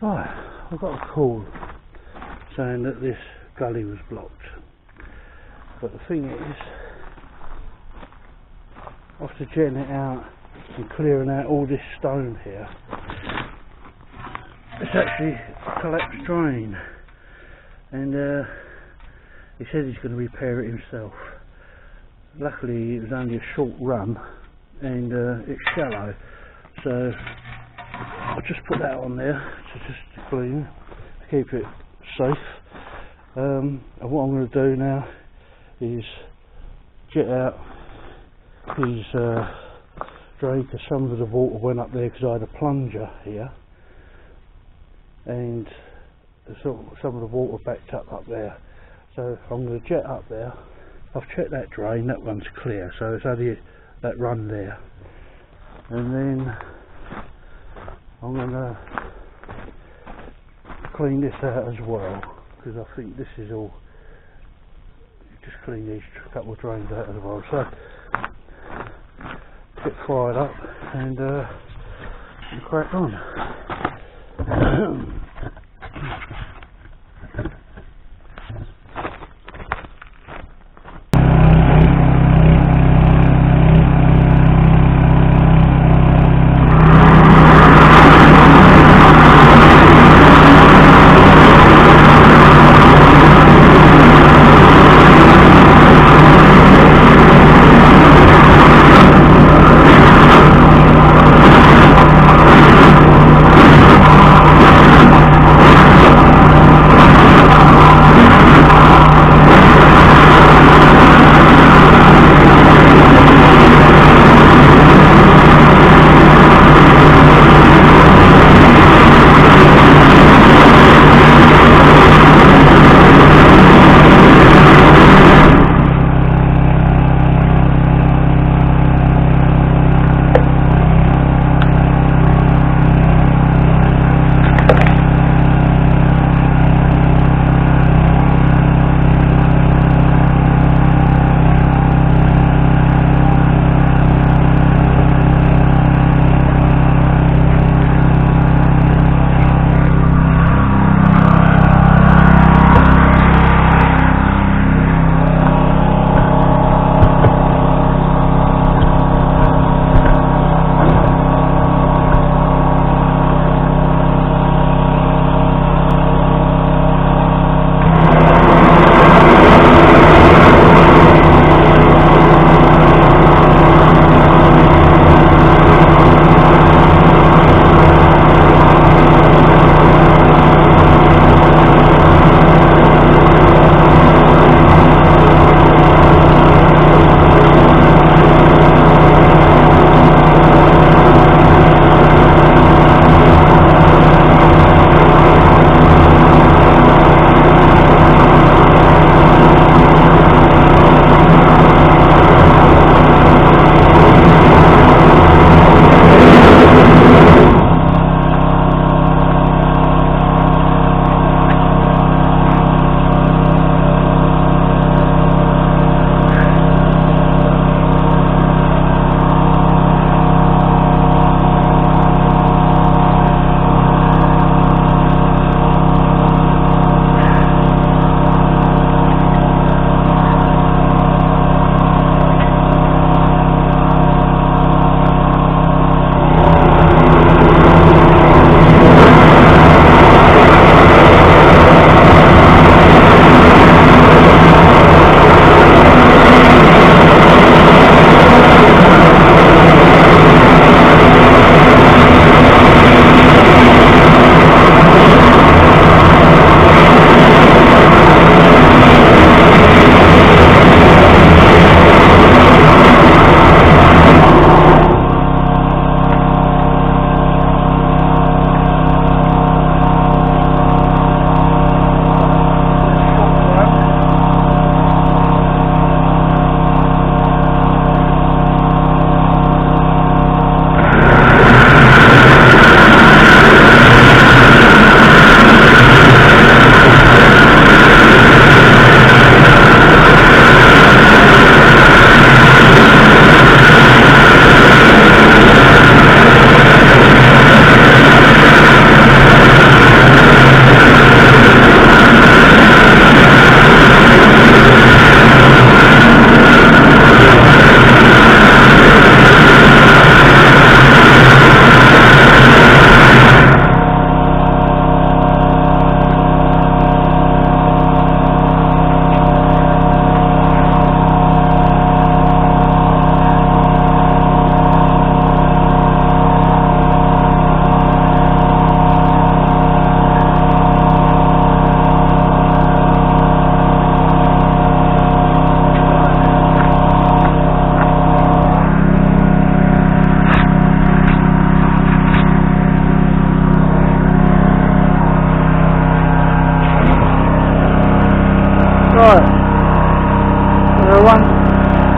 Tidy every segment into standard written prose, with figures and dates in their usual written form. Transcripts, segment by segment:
Right, I've got a call saying that this gully was blocked, but the thing is, after jetting it out and clearing out all this stone here, it's actually a collapsed drain, and he said he's going to repair it himself. Luckily it was only a short run and it's shallow, so I'll just put that on there to just clean, to keep it safe. And what I'm going to do now is jet out his drain, because some of the water went up there because I had a plunger here, and some of the water backed up there. So I'm going to jet up there. I've checked that drain, that one's clear, so it's only that run there, and then I'm going to clean this out as well, because I think this is all, just clean these couple of drains out as well. So get fired up and crack on.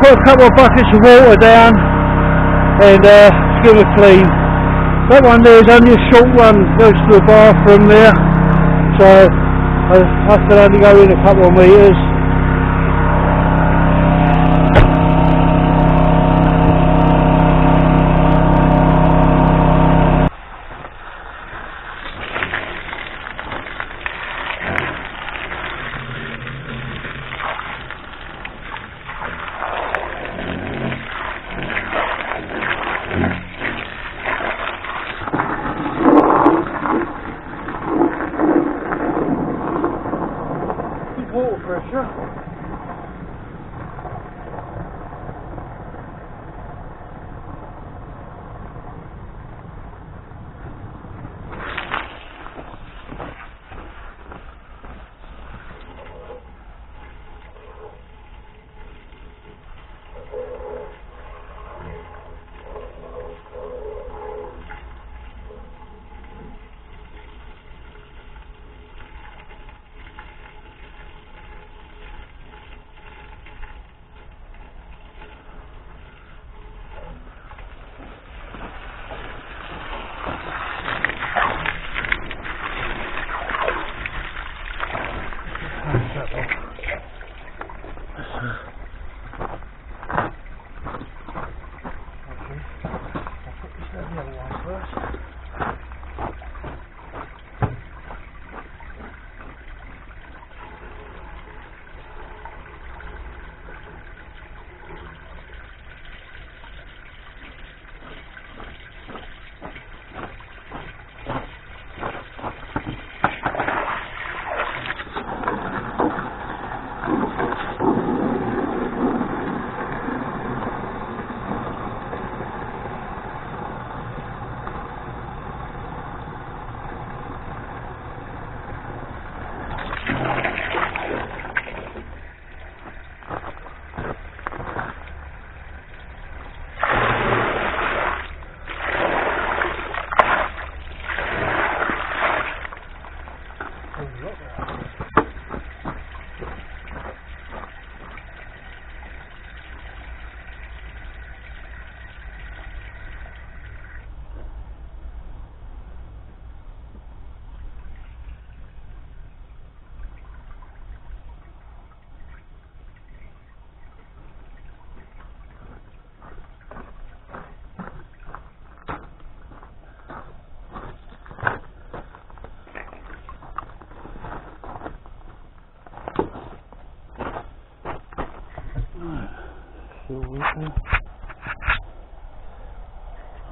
put a couple of buckets of water down and give it a clean. That one there is only a short run, goes to the bathroom there, so I can only go in a couple of metres. Water pressure.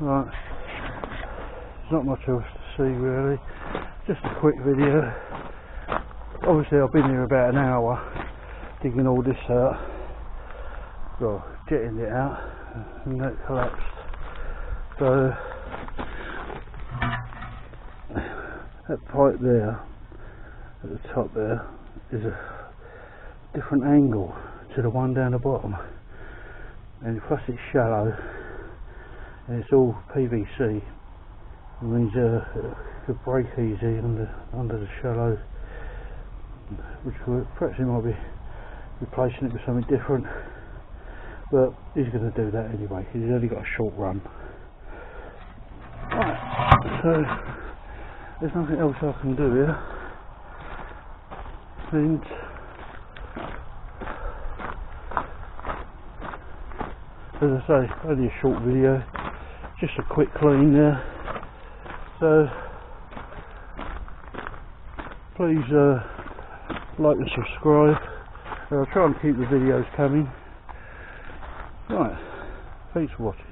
Right, there's not much else to see really, just a quick video. Obviously I've been here about an hour digging all this out, well, getting it out, and that collapsed. So that pipe there at the top there is a different angle to the one down the bottom, and plus it's shallow and it's all PVC. It means it could break easy under the shallow, which perhaps he might be replacing it with something different, but he's going to do that anyway. He's only got a short run. Right, so there's nothing else I can do here, and as I say, only a short video, just a quick clean there. So please like and subscribe. I'll try and keep the videos coming. Right, thanks for watching.